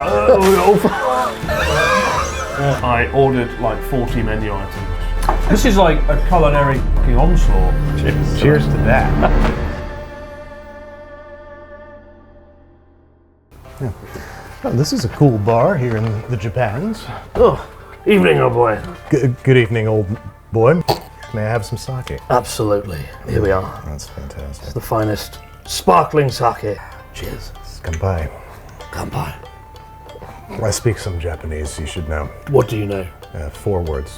I ordered like 40 menu items. This is like a culinary fucking onslaught. Cheers to that. Yeah. Oh, this is a cool bar here in the Japans. Oh, evening, old boy. Good evening, old boy. May I have some sake? Absolutely. Here we are. That's fantastic. It's the finest sparkling sake. Cheers. Kanpai. Kanpai. I speak some Japanese, you should know. What do you know? 4 words.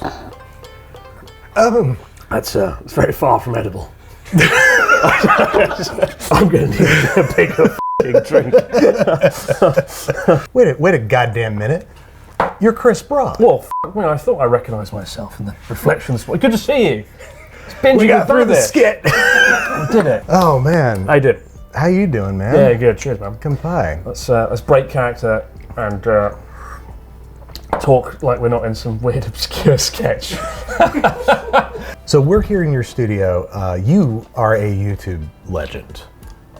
That's it's very far from edible. I'm going to need a bigger f***ing drink. Wait a goddamn minute. You're Chris Broad. Well, I thought I recognised myself in the reflections. Good to see you. It's binging We got through the skit. I did it. Oh man. I did. How you doing, man? Yeah, good. Cheers, man. Kanpai. Let's break character and talk like we're not in some weird obscure sketch. So we're here in your studio. You are a YouTube legend.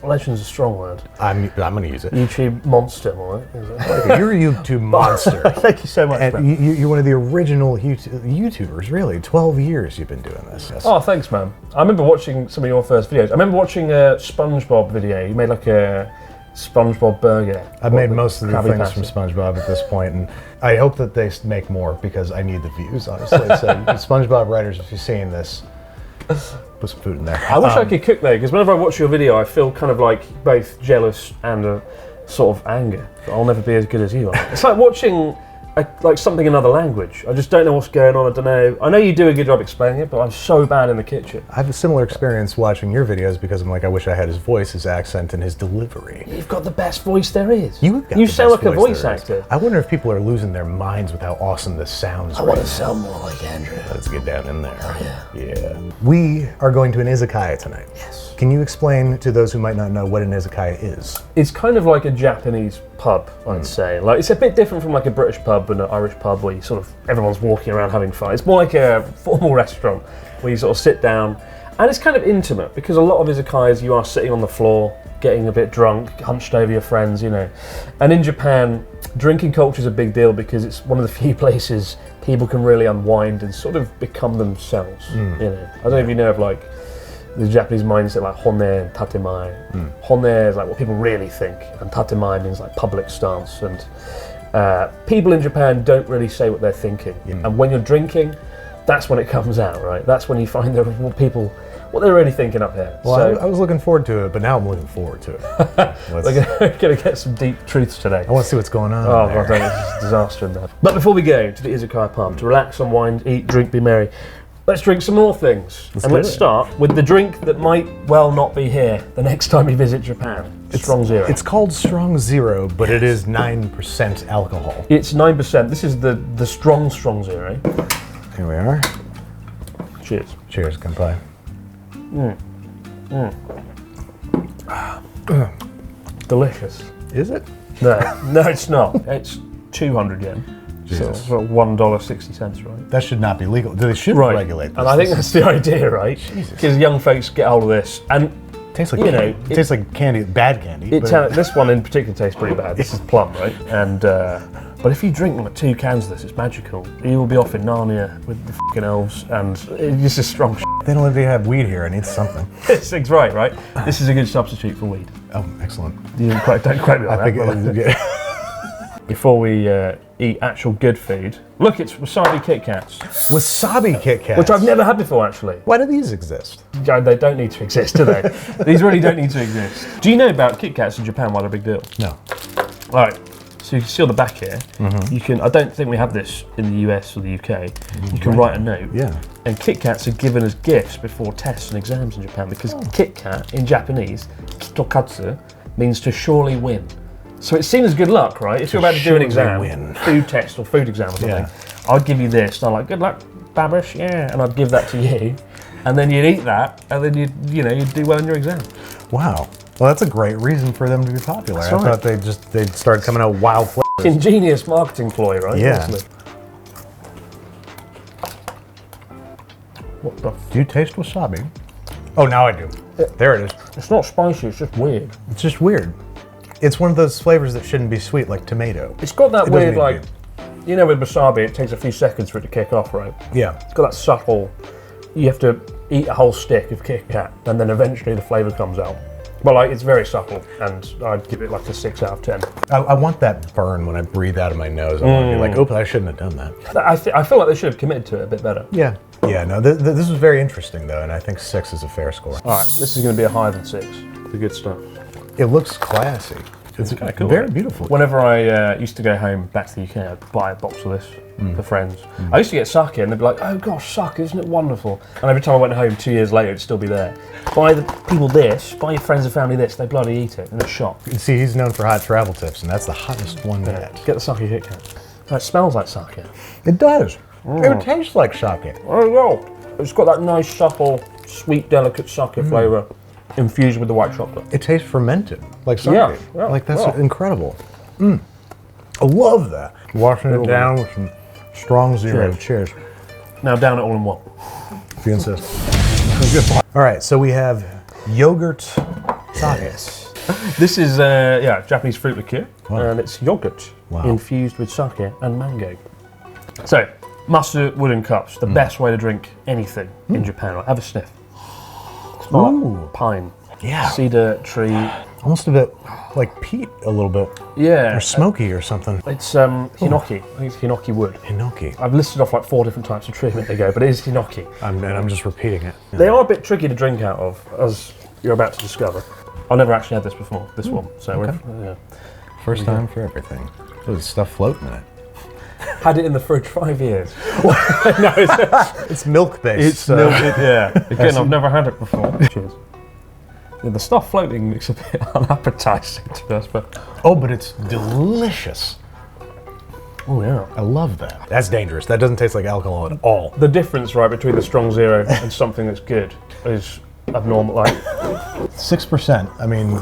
Legend's a strong word. I'm going to use it. YouTube monster, more. You're a YouTube monster. Thank you so much. And you're one of the original YouTubers, really. 12 years you've been doing this. Yes. Oh, thanks, man. I remember watching some of your first videos. I remember watching a SpongeBob video. You made like a SpongeBob burger. I've made most of the things patty from SpongeBob at this point, and I hope that they make more because I need the views, honestly. So, SpongeBob writers, if you're seeing this, put some food in there. I wish I could cook though, because whenever I watch your video, I feel kind of like both jealous and a sort of anger that I'll never be as good as you are. It's like watching like something in another language. I just don't know what's going on. I don't know. I know you do a good job explaining it, but I'm so bad in the kitchen. I have a similar experience watching your videos because I'm like, I wish I had his voice, his accent, and his delivery. You've got the best voice there is. You sound like a voice actor. I wonder if people are losing their minds with how awesome this sounds. I want to sound more like Andrew. Let's get down in there. Oh, Yeah. We are going to an Izakaya tonight. Yes. Can you explain to those who might not know what an Izakaya is? It's kind of like a Japanese pub, I'd say. Like it's a bit different from like a British pub and an Irish pub where you sort of everyone's walking around having fun. It's more like a formal restaurant where you sort of sit down, and it's kind of intimate because a lot of izakayas you are sitting on the floor, getting a bit drunk, hunched over your friends, you know. And in Japan, drinking culture is a big deal because it's one of the few places people can really unwind and sort of become themselves. You know, I don't know if you know of like the Japanese mindset, like hone and tatemae. Hone is like what people really think, and tatemae means like public stance. And people in Japan don't really say what they're thinking. And when you're drinking, that's when it comes out, right? That's when you find what they're really thinking up here. Well, so, I was looking forward to it, but now I'm looking forward to it. we're going to get some deep truths today. I want to see what's going on. Oh, God, there's a disaster in there. But before we go to the Izakaya pub, to relax, unwind, eat, drink, be merry, let's drink some more things. Let's start with the drink that might well not be here the next time you visit Japan. Strong Zero. It's called Strong Zero, but it is 9% alcohol. It's 9%. This is the Strong Zero. Here we are. Cheers. Cheers, Kanpai. Delicious. Is it? No, it's not. It's 200 yen. Jesus. So it's $1.60, right? That should not be legal. They should regulate this. And I think that's the idea, right? Jesus. Because young folks get hold of this, and tastes like it tastes like candy, bad candy. This one in particular tastes pretty bad. This is plum, right? And but if you drink like 2 cans of this, it's magical. You will be off in Narnia with the fucking elves, and it's just strong shit. They don't really have weed here. I need something. This thing's right? This is a good substitute for weed. Oh, excellent. You don't quite me on that. Before we eat actual good food, look, it's wasabi Kit Kats. Wasabi Kit Kats? Which I've never had before, actually. Why do these exist? They don't need to exist, do they? These really don't need to exist. Do you know about Kit Kats in Japan? Why they're a big deal? No. All right. So you can see on the back here, you can, I don't think we have this in the US or the UK, you can write a note. Yeah. And Kit Kats are given as gifts before tests and exams in Japan because Kit Kat in Japanese, kitokatsu, means to surely win. So it's seen as good luck, right? If you're about to do an exam, food test or food exam or something, I'd give you this, and I'm like, good luck, Babish, yeah, and I'd give that to you, and then you'd eat that, and then you'd do well in your exam. Wow. Well, that's a great reason for them to be popular. That's I right. thought they'd start coming out wild flavors. Ingenious marketing ploy, right? Yeah. Honestly. What the? Do you taste wasabi? Oh, now I do. There it is. It's not spicy. It's just weird. It's just weird. It's one of those flavors that shouldn't be sweet, like tomato. It's got that It doesn't weird, need to like, be. you know, with wasabi, it takes a few seconds for it to kick off, right? Yeah. It's got that subtle. You have to eat a whole stick of Kit Kat, and then eventually the flavour comes out. But like, it's very subtle, and I'd give it like a 6 out of 10. I want that burn when I breathe out of my nose. I want to be like, oops, I shouldn't have done that. I feel like they should have committed to it a bit better. Yeah. Yeah, no, this was very interesting, though, and I think 6 is a fair score. All right, this is going to be a higher than 6. The good stuff. It looks classy. It's kind of cool. Very beautiful. Whenever I used to go home back to the UK, I'd buy a box of this for friends. I used to get sake, and they'd be like, "Oh gosh, sake, isn't it wonderful?" And every time I went home 2 years later, it'd still be there. Buy the people this, buy your friends and family this. They bloody eat it in a shop. You see, he's known for hot travel tips, and that's the hottest one yet. Get the sake Kit Kat. Oh, it smells like sake. It does. It tastes like sake. Oh well, it's got that nice, supple, sweet, delicate sake flavour infused with the white chocolate. It tastes fermented, like sake. Yeah, like that's yeah. incredible. I love that. Washing it down with some strong zero. Cheers. Now down it all in one. If you insist. All right, so we have yogurt sake. This is Japanese fruit liqueur, and it's yogurt infused with sake and mango. So, mustard wooden cups, the best way to drink anything in Japan. Right? Have a sniff. Smell like pine. Yeah. Cedar tree. Almost a bit like peat, a little bit. Yeah. Or smoky or something. It's hinoki. I think it's hinoki wood. Hinoki. I've listed off like 4 different types of tree a minute ago, but it is hinoki. I'm just repeating it. They are a bit tricky to drink out of, as you're about to discover. I've never actually had this before, this one. So First time for everything. There's stuff floating in it. Had it in the fridge 5 years. No, it's milk based. It's milk, yeah. Again, I've never had it before. Cheers. Yeah, the stuff floating looks a bit unappetizing to us, but but it's delicious. oh yeah. I love that. That's dangerous. That doesn't taste like alcohol at all. The difference, right, between the strong zero and something that's good is abnormal. Like 6%. I mean,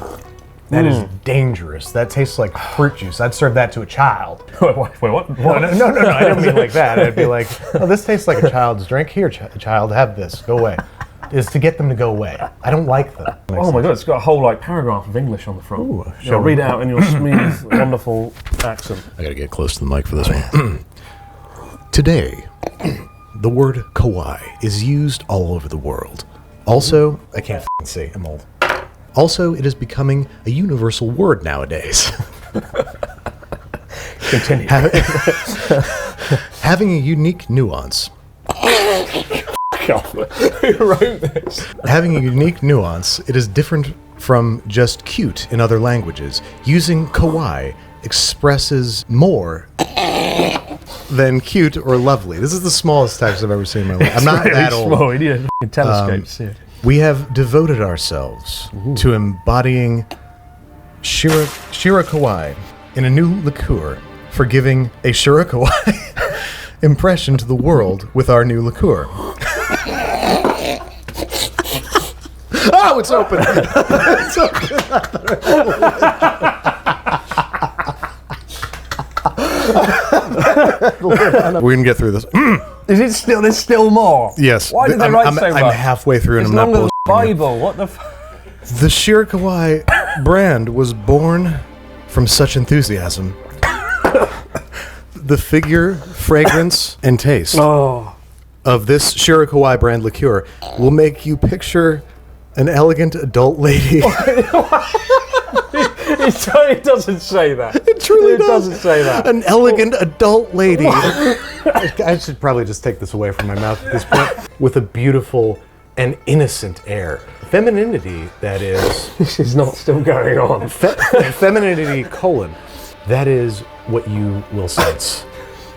that is dangerous. That tastes like fruit juice. I'd serve that to a child. wait, what? No, I don't mean like that. I'd be like, oh, this tastes like a child's drink. Here, child, have this. Go away. Is to get them to go away. I don't like them. Oh my god, it's got a whole like paragraph of English on the front. Ooh, I'll read it out in your smooth, wonderful accent. I gotta get close to the mic for this one. Today, the word kawaii is used all over the world. Also, I can't see, I'm old. Also, it is becoming a universal word nowadays. Continue. Having a unique nuance. Who wrote this? Having a unique nuance, it is different from just cute in other languages. Using kawaii expresses more than cute or lovely. This is the smallest text I've ever seen in my life. I'm not really that old. small. We need a telescope to see it. We have devoted ourselves to embodying Shirakawa in a new liqueur for giving a Shirakawa impression to the world with our new liqueur. Oh, it's open! It's open. We can get through this. Is it still? There's still more. Yes. Why did they write so much? I'm halfway through and It's I'm not longer than bullshitting the Bible. What the? The Shirakawa brand was born from such enthusiasm. The figure, fragrance, and taste of this Shirakawa brand liqueur will make you picture an elegant adult lady. It doesn't say that. It truly doesn't say that. An elegant adult lady. I should probably just take this away from my mouth at this point. With a beautiful and innocent air. Femininity, that is. This is not still going on. Femininity, that is what you will sense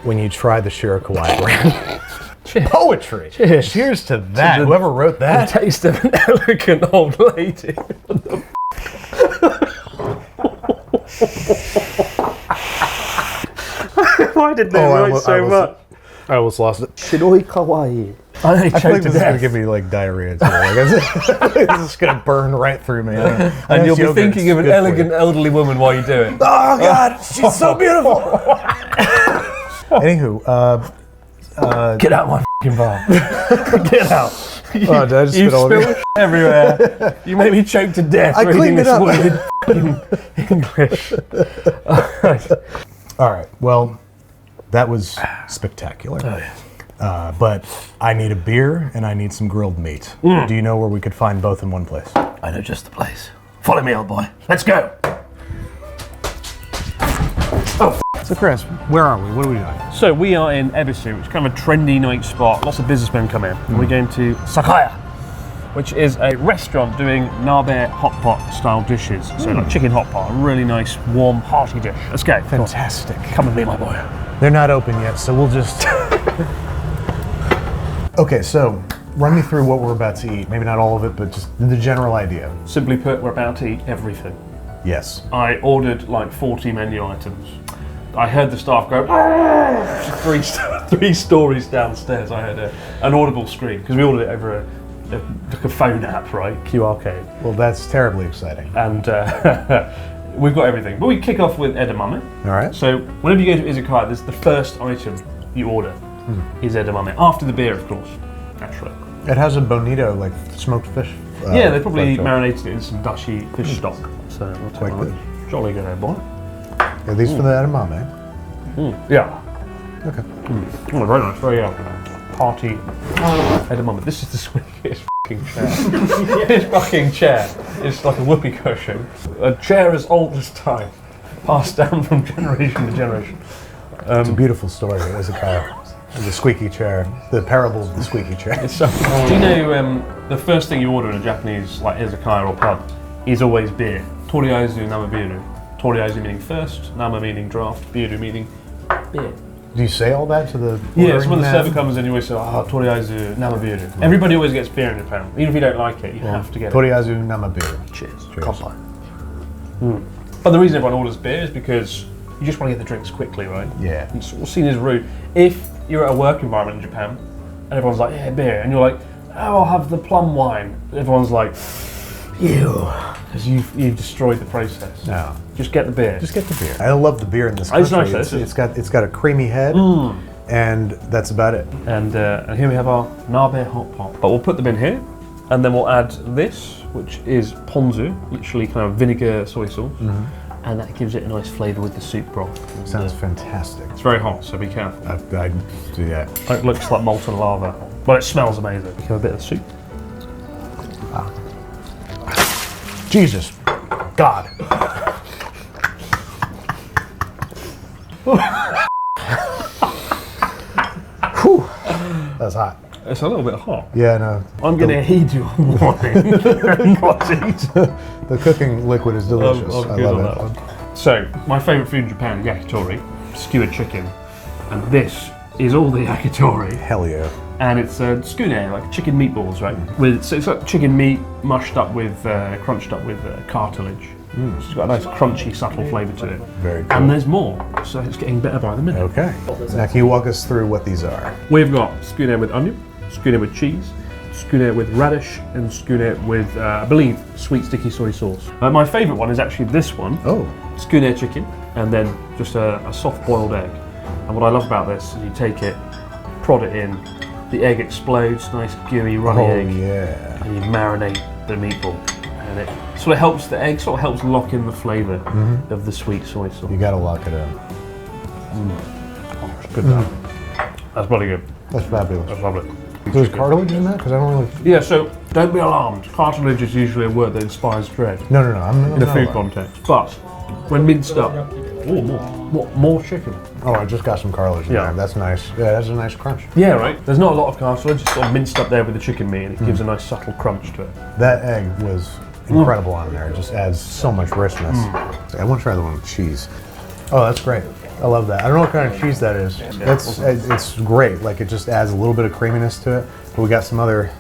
when you try the Shirakawa brand. Cheers. Poetry. Cheers to that. Whoever wrote The that. taste of an elegant old lady. Why did they write so much? I almost lost it. Shiroi kawaii. I I feel like this is going to give me like diarrhea too. Like, this is going to burn right through me. And you'll be thinking of an elegant elderly woman while you do it. Oh God, she's so beautiful. Anywho, Get out my f***ing bar. Get out. Oh, did I just You spit all over spilled everywhere. You made me choke to death. I reading cleaned it this up. word in English. Alright. All right. Well, that was spectacular. Oh, yeah. But I need a beer and I need some grilled meat. Do you know where we could find both in one place? I know just the place. Follow me, old boy. Let's go. So, Chris, where are we? What are we doing? So we are in Ebisu, which is kind of a trendy night spot. Lots of businessmen come in. And we're going to Izakaya, which is a restaurant doing nabe hot pot style dishes. So like chicken hot pot, a really nice, warm, hearty dish. Let's go. Fantastic. Come with me, my boy. They're not open yet, so we'll just... Okay, so run me through what we're about to eat. Maybe not all of it, but just the general idea. Simply put, we're about to eat everything. Yes. I ordered like 40 menu items. I heard the staff go, "Ah!" three stories downstairs. I heard an audible scream because we ordered it over like a phone app, right? QR code. Well, that's terribly exciting. And we've got everything. But we kick off with edamame. All right. So whenever you go to Izakaya, this is the first item you order is edamame. After the beer, of course, naturally. It has a bonito, like smoked fish. Yeah, they probably flavor. marinated it in some dushy fish stock. So we'll take Quite one. good. Jolly good, eh, boy? Are these for the edamame? Yeah. Okay. Oh, very nice. Very party edamame. This is the squeakiest fucking chair. This fucking chair is like a whoopee cushion. A chair as old as time, passed down from generation to generation. It's a beautiful story. It was the squeaky chair, the parable of the squeaky chair. It's so, do you know the first thing you order in a Japanese like izakaya or pub is always beer. Toriaizu namabiru. Toriaizu meaning first, nama meaning draft, biru meaning beer. Do you say all that to the Yeah, so when the ordering server man? comes in, you always say, toriaizu namabiru. Everybody always gets beer in Japan. Even if you don't like it, you have to get it. Toriyazu namabiru. Cheers. Cheers. Kanpai. But the reason everyone orders beer is because you just want to get the drinks quickly, right? Yeah. It's all seen as rude. If you're at a work environment in Japan and everyone's like, yeah, beer, and you're like, oh, I'll have the plum wine. Everyone's like, ew, because you've destroyed the process. No. Just get the beer. Just get the beer. I love the beer in this It's country. nice, though, It's got a creamy head, and that's about it. And here we have our nabe hot pot. But we'll put them in here, and then we'll add this, which is ponzu, literally kind of vinegar soy sauce, and that gives it a nice flavour with the soup broth. And, Sounds fantastic. it's very hot, so be careful. I do that. It looks like molten lava, but it smells amazing. We have a bit of soup. Jesus, God. Whew. That's hot. It's a little bit hot. Yeah, no. I'm going to heed your warning and not eat. The cooking liquid is delicious. I'm I good on love that it. one. So, my favourite food in Japan, yakitori, skewered chicken, and this is all the yakitori, Hell yeah. and it's tsukune, like chicken meatballs, right? So it's like chicken meat mushed up with, crunched up with cartilage. So it's got a nice crunchy, subtle flavour to it. Very cool. And there's more, so it's getting better by the minute. Okay. Now, can you walk us through what these are? We've got tsukune with onion, tsukune with cheese, tsukune with radish, and tsukune with, I believe, sweet sticky soy sauce. My favourite one is actually this one. Oh. Tsukune chicken, and then just a soft boiled egg. And what I love about this is you take it, prod it in, the egg explodes, nice gooey runny egg, Yeah. and you marinate the meatball. And it sort of helps the egg, sort of helps lock in the flavour of the sweet soy sauce. You gotta lock it in. Oh, it's good That's bloody good. That's fabulous. That's lovely. There's cartilage in that? Because I don't really. Yeah, so don't be alarmed. Cartilage is usually a word that inspires dread No. I'm in a not food allowed. context. But when minced up, more chicken. Oh, I just got some cartilage in Yeah. there. That's nice. Yeah, that's a nice crunch. Yeah, right. There's not a lot of cartilage. It's sort of minced up there with the chicken meat, and it gives a nice subtle crunch to it. That egg was incredible on there. It just adds so much richness. I want to try the one with cheese. Oh, that's great. I love that. I don't know what kind of cheese that is. It's great. Like it just adds a little bit of creaminess to it. But we got some other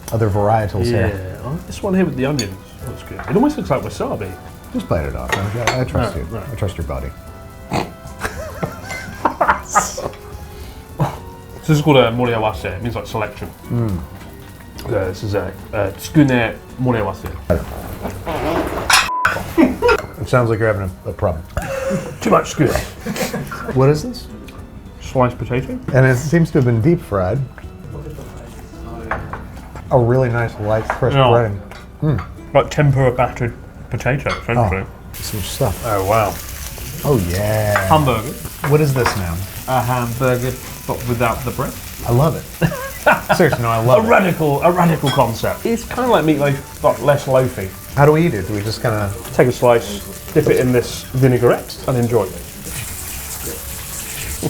varietals here. Yeah, this one here with the onions looks good. It almost looks like wasabi. Just bite it off. I trust you. Right. I trust your body. So this is called a moriawase. It means like selection. This is a tsukune moriawase. It sounds like you're having a problem. Too much tsukune. What is this? Sliced potato. And it seems to have been deep fried. a really nice light crisp breading. Like tempura battered potato, essentially. Some stuff. Oh wow. Oh yeah. Hamburger. What is this now? A hamburger, but without the bread. I love it. Seriously, no, I love it. A radical concept. It's kind of like meatloaf, but less loafy. How do we eat it? Do we just kind of... Take a slice, dip it in this vinaigrette, and enjoy it.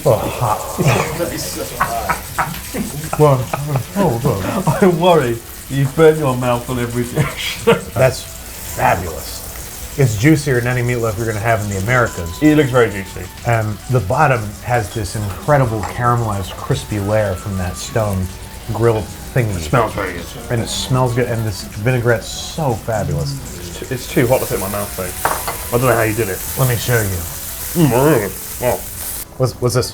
Oh, hot. Well, I worry you've burnt your mouth on every dish. that's fabulous. It's juicier than any meatloaf you're going to have in the Americas. It looks very juicy. The bottom has this incredible caramelized, crispy layer from that stone grilled thingy. It smells very good. And it smells good, and this vinaigrette's so fabulous. It's too hot to fit in my mouth, though. I don't know how you did it. Let me show you. Oh. What's this?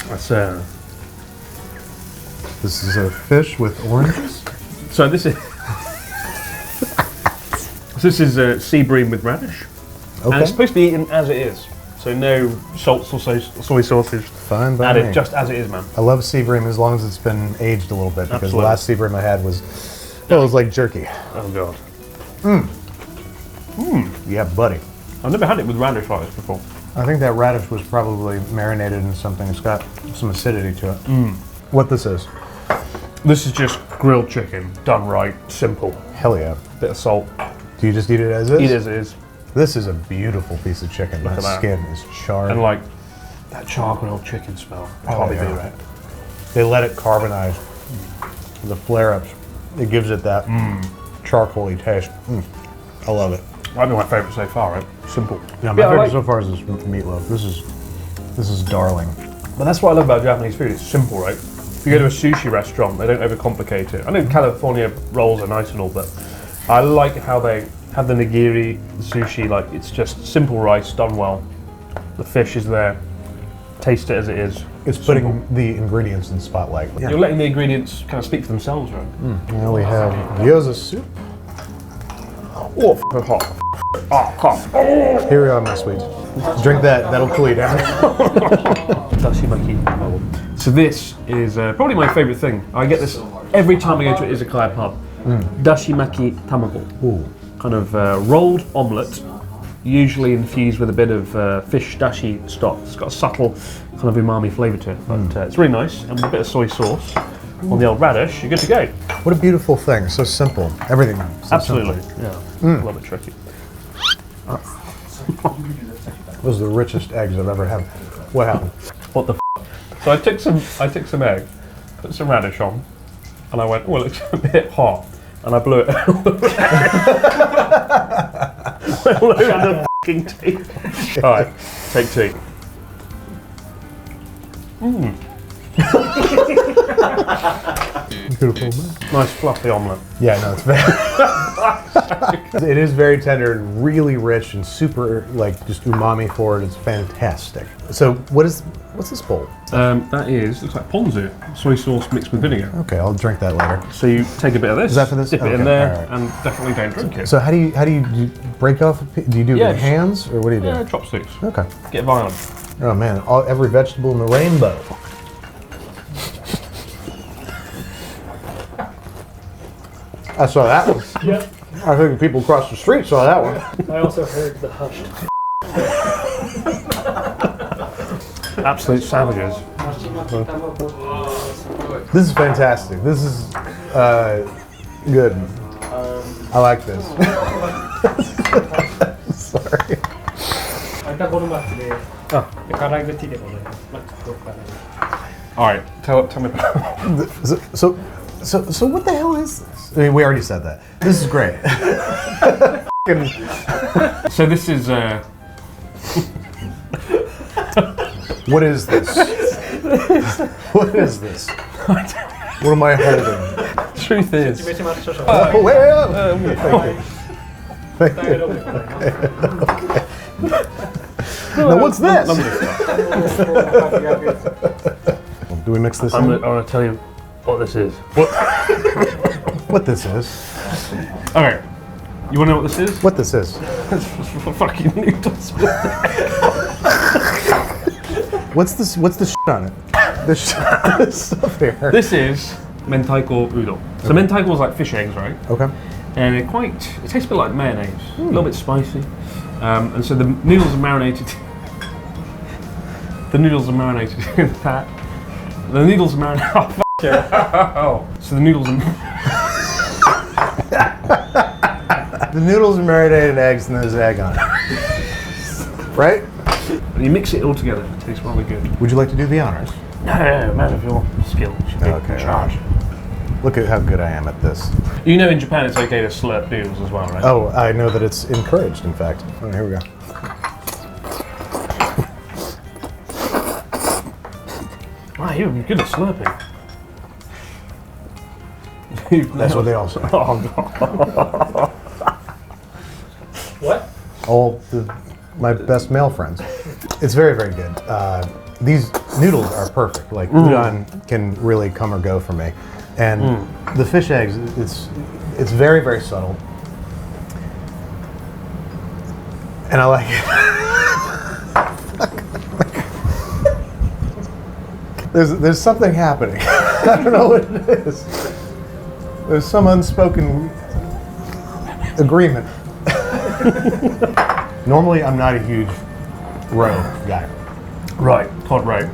That's This is a fish with oranges. So this is sea bream with radish, and it's supposed to be eaten as it is. So no salts or soy sauces. Fine by Added me. just as it is, man. I love sea bream as long as it's been aged a little bit, because Absolutely. the last sea bream I had was, well, it was like jerky. Oh god. Yeah, buddy. I've never had it with radish like this before. I think that radish was probably marinated in something. It's got some acidity to it. What this is? This is just grilled chicken, done right, simple. Hell yeah. Bit of salt. Do you just eat it as is? Eat as it is. This is a beautiful piece of chicken. Look That at that. skin is charred. And like that char grilled chicken smell. Can't be beat, right? They let it carbonize. The flare-ups, it gives it that charcoaly taste. I love it. Might be my favourite so far, right? Simple. Yeah, my I favorite like- so far is this meatloaf. This is darling. But that's what I love about Japanese food. It's simple, right? If you go to a sushi restaurant, they don't overcomplicate it. I know California rolls are nice and all, but I like how they have the nigiri, the sushi. Like it's just simple rice done well. The fish is there. Taste it as it is. It's putting the ingredients in the spotlight. Yeah. You're letting the ingredients kind of speak for themselves, right? Now we have gyoza soup. Oh, f***ing hot. Oh, hot. Here we are, my sweet. Drink that. That'll cool you down. Dashimaki. So this is probably my favourite thing. I get this every time I go to an izakaya pub. Dashimaki tamago. Ooh. Kind of rolled omelette, usually infused with a bit of fish dashi stock. It's got a subtle kind of umami flavour to it, but it's really nice. And with a bit of soy sauce on the old radish, you're good to go. What a beautiful thing. So simple. Everything. So Absolutely. simple. Yeah. A little bit tricky. Those are the richest eggs I've ever had. What happened? What the f? So I took some egg, put some radish on, and I went, oh, it looks a bit hot. And I blew it all over the fucking tea. Alright, take two. Beautiful, man. Nice fluffy omelette. Yeah, no, it's very. It is very tender and really rich and super, like, just umami forward. It's fantastic. So, what's this bowl? That looks like ponzu, soy sauce mixed with vinegar. Okay, I'll drink that later. So you take a bit of this, Is that for this? dip it in Okay, there, alright. and definitely don't drink it. So how do you do you break off? Do you do it Yeah, with just- hands or what do you do? Yeah, chopsticks. Okay. Get violent. Oh man, every vegetable in the rainbow. I saw that one. Yeah, I think people across the street saw that one. I also heard the hushed. Absolute savages. This is fantastic. This is good. I like this. Sorry. 開いたボルマッチで、辛い口でございます。まあどうかな。 Alright, tell me about So what the hell is this? I mean, we already said that. This is great. So this is What is this? What is this? What am I holding? truth is 示します少々。 Oh, well, thank you. Thank you. Now what's this? Do we mix this I'm in? gonna tell you what this is. What this is? Okay, you wanna know what this is? What this is? Fucking noodles. What's this? What's the shit on it? this stuff here. This is mentaiko udon. So mentaiko is like fish eggs, right? Okay. And it tastes a bit like mayonnaise, a little bit spicy. And so the noodles are marinated. The noodles are marinated in that. The noodles are marinated. Oh, fuck yeah. So the noodles are. The noodles are marinated in eggs and there's egg on it. Right? And you mix it all together. It tastes really good. Would you like to do the honors? No, man of your skill. You should be in charge. Look at how good I am at this. You know in Japan it's okay to slurp noodles as well, right? Oh, I know that it's encouraged, in fact. Oh, here we go. Wow, you're good at slurping. That's what they all say. Oh, God. What? My best male friends. It's very, very good. These noodles are perfect. Like udon can really come or go for me. And the fish eggs, it's very, very subtle. And I like it. There's something happening. I don't know what it is. There's some unspoken agreement. Normally, I'm not a huge roe guy. Right, cod roe.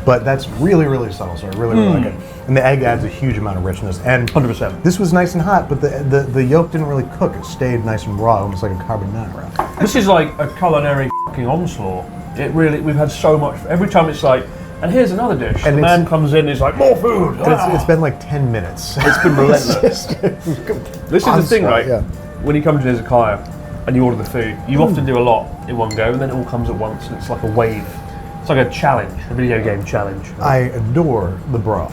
But that's really, really subtle, so I really, really like it. And the egg adds a huge amount of richness. And 100%. this was nice and hot, but the yolk didn't really cook. It stayed nice and raw, almost like a carbonara. This is like a culinary fucking onslaught. We've had so much. Every time it's like, and here's another dish. And the man comes in and he's like, more food. And it's been like 10 minutes. It's been relentless. This is the thing, right? Yeah. When you come to Izakaya and you order the food, you often do a lot in one go, and then it all comes at once, and it's like a wave. It's like a challenge, a video game challenge. I adore the broth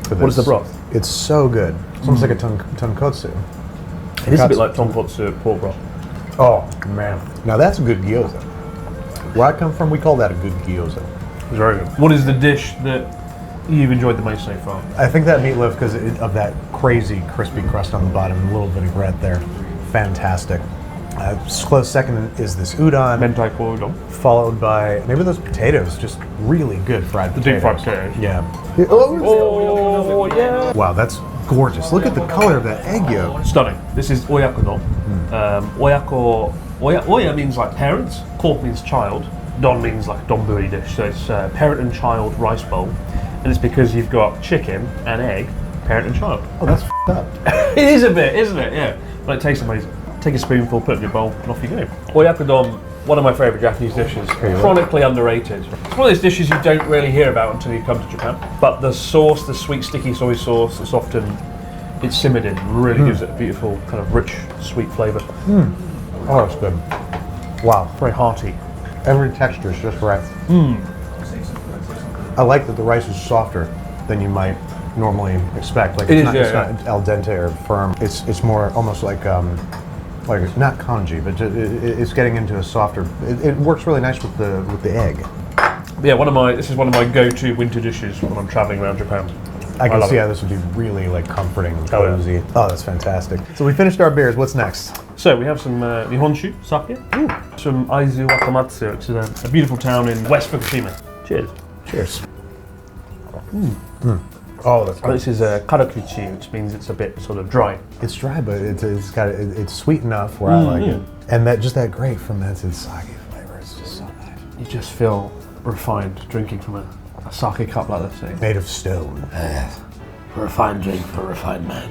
for this. What is the broth? It's so good. It's almost like a tonkotsu. It is a bit like tonkotsu pork broth. Oh, man. Now that's a good gyoza. Where I come from, we call that a good gyoza. It's very good. What is the dish that you've enjoyed the most so far? I think that meatloaf, because of that crazy crispy crust on the bottom and a little vinaigrette there. Fantastic. Close second is this udon. Mentaiko udon. Followed by maybe those potatoes, just really good fried potatoes. Deep fried potatoes. Yeah. Oh, yeah. Wow, that's gorgeous. Look at the color of that egg yolk. Stunning. This is oyako don. Oya means like parents, ko means child, don means like a donburi dish. So it's parent and child rice bowl. And it's because you've got chicken and egg, parent and child. Oh, that's f***ed up. It is a bit, isn't it? Yeah. But it tastes amazing. Take a spoonful, put it in your bowl, and off you go. Oyakodon, one of my favourite Japanese dishes. Chronically underrated. It's one of those dishes you don't really hear about until you come to Japan. But the sauce, the sweet sticky soy sauce, it's simmered in, really gives it a beautiful kind of rich, sweet flavour. Oh, that's good. Wow. Very hearty. Every texture is just right. I like that the rice is softer than you might normally expect. Like it's not al dente or firm. It's more almost like not congee, but it's getting into a softer. It works really nice with the egg. Yeah, this is one of my go-to winter dishes when I'm traveling around Japan. I can see how this would be really like comforting and cozy. Oh, that's fantastic. So we finished our beers. What's next? So we have some Nihonshu sake, some Aizu Wakamatsu, which is a beautiful town in West Fukushima. Cheers. Cheers. Oh, that's good. This is karakuchi, which means it's a bit sort of dry. It's dry, but it's sweet enough where I like it. And that great fermented sake flavor is just so nice. You just feel refined drinking from a sake cup like this thing. Made of stone. A refined drink for a refined man.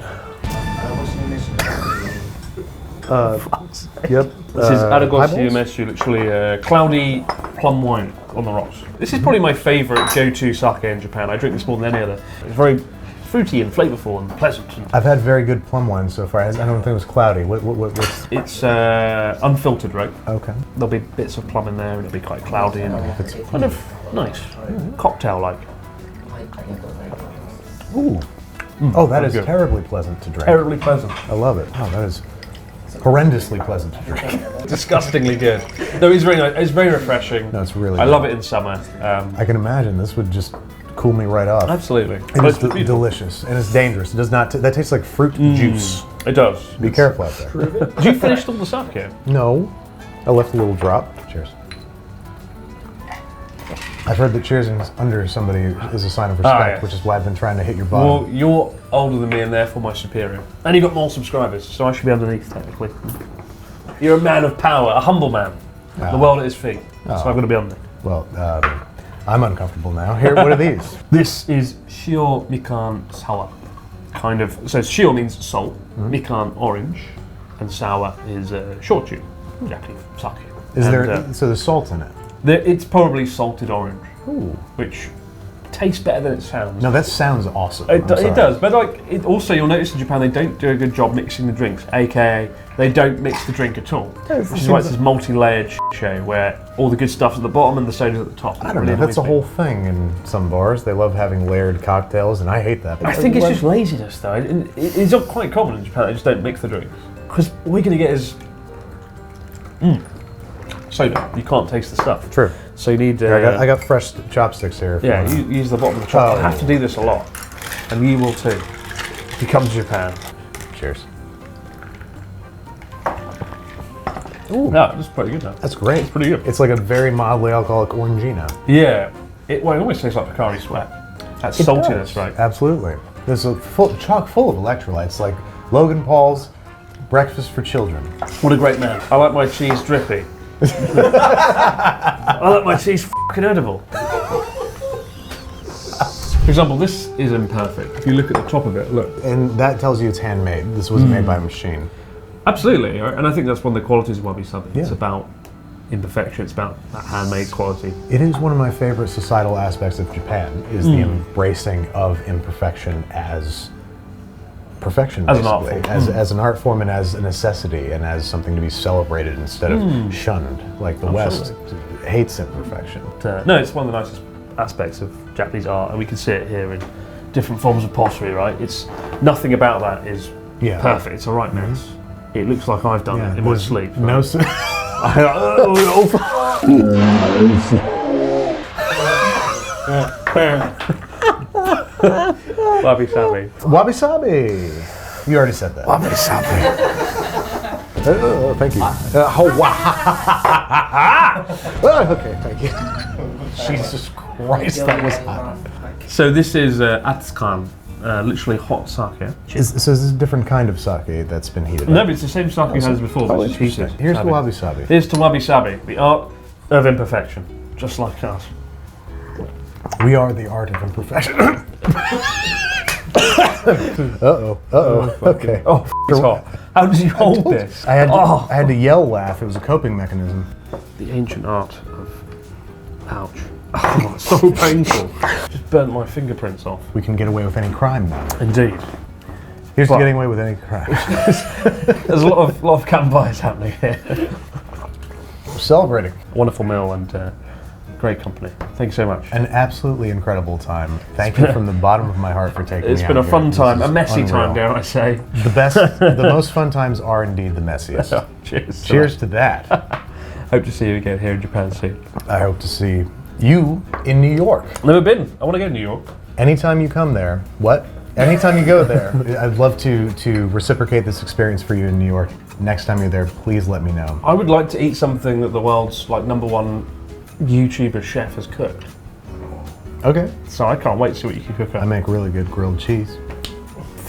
Yep. This is Aragoshi Umeshu, literally cloudy plum wine on the rocks. This is probably my favourite go-to sake in Japan. I drink this more than any other. It's very fruity and flavourful and pleasant. I've had very good plum wine so far. I don't think it was cloudy. What's... It's unfiltered, right? Okay. There'll be bits of plum in there and it'll be quite cloudy and kind of nice, cocktail-like. Ooh. Oh, that is terribly pleasant to drink. Terribly pleasant. I love it. Oh, that is horrendously pleasant to drink. Disgustingly good. No, it's very nice. It's very refreshing. No, it's really I good. love it in summer. I can imagine this would just cool me right off. Absolutely. And it's delicious, and it's dangerous. It does not. That tastes like fruit juice. It does. Be careful out there. Did you finish all the sake? No, I left a little drop. Cheers. I've heard that cheersing under somebody is a sign of respect, yes. which is why I've been trying to hit your bottom. Well, you're older than me and therefore my superior. And you've got more subscribers, so I should be underneath technically. You're a man of power, a humble man. The world at his feet. So I've got to be under. Well, I'm uncomfortable now. Here, what are these? This is Shio Mikan Sour. Kind of, so Shio means salt, Mikan orange, and sour is shochu, Japanese sake. Is there, so there's salt in it? It's probably salted orange, Ooh. which tastes better than it sounds. No, that sounds awesome. It does, but also you'll notice in Japan they don't do a good job mixing the drinks, aka they don't mix the drink at all. Which is why it's this multi-layered show where all the good stuff's at the bottom and the soda's at the top. I don't know, that's a whole thing in some bars. They love having layered cocktails, and I hate that. I think it's just laziness though. It's not quite common in Japan, they just don't mix the drinks. Because what you're going to get is soda. You can't taste the stuff. True. So you need... I got fresh chopsticks here. Yeah, you use the bottom of the chocolate. I have to do this a lot. And you will too. If you come to Japan. Cheers. Ooh. No, that's pretty good now. That's great. It's pretty good. It's like a very mildly alcoholic orangina. Yeah. It almost tastes like Picari Sweat. That saltiness, right? Absolutely. There's a chock full of electrolytes, like Logan Paul's Breakfast for Children. What a great man. I like my cheese drippy. I like my cheese fucking edible. For example, this is imperfect. If you look at the top of it, look. And that tells you it's handmade. This wasn't made by a machine. Absolutely, and I think that's one of the qualities of wabi-sabi. Yeah. It's about imperfection, it's about that handmade quality. It is one of my favorite societal aspects of Japan, is the embracing of imperfection as perfection, As basically. an art form. As an art form and as a necessity and as something to be celebrated instead of shunned, like the West hates imperfection. No, it's one of the nicest aspects of Japanese art, and we can see it here in different forms of pottery, right? It's nothing about that is perfect, it's a right mess. It looks like I've done it in my sleep. Right? No. Wabi-sabi. Wabi-sabi. You already said that. Wabi-sabi. Thank you. Okay, thank you. Jesus Christ, that was hot. So this is Atsukan, literally hot sake. So this is a different kind of sake that's been heated No, up. but it's the same sake we had as before, but it's cheaper. Here's the wabi-sabi. Here's to wabi-sabi, the art of imperfection, just like us. We are the art of imperfection. Okay. Oh, it's hot. How did you hold this? I had to yell laugh. It was a coping mechanism. The ancient art of... Ouch. Oh, it's so painful. Just burnt my fingerprints off. We can get away with any crime now. Indeed. Here's to getting away with any crime. There's a lot of campfires happening here. We're celebrating. Wonderful meal and great company. Thank you so much. An absolutely incredible time. Thank you from the bottom of my heart for taking me out. It's been a fun time, a messy time, dare I say. The most fun times are indeed the messiest. Cheers. Cheers to that. Hope to see you again here in Japan soon. I hope to see you in New York. Never been. I want to go to New York. Anytime you come there, anytime you go there, I'd love to reciprocate this experience for you in New York. Next time you're there, please let me know. I would like to eat something that the world's #1 YouTuber chef has cooked. Okay. So I can't wait to see what you can cook up. I make really good grilled cheese.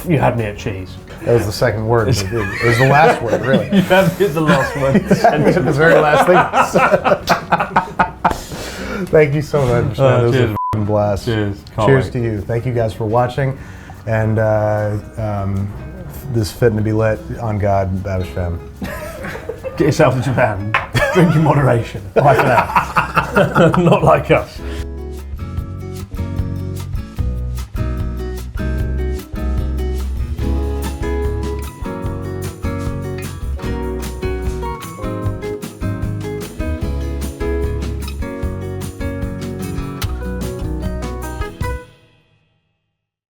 You had me at cheese. That was the second word. It was the last word, really. You had me at the last word. The very last thing. Thank you so much, man. It was a f***ing blast. Cheers. Cheers to you. Thank you guys for watching. And this fitting to be lit on God, Babish fam. Get yourself to Japan. Drink in moderation. Bye for now. Not like us.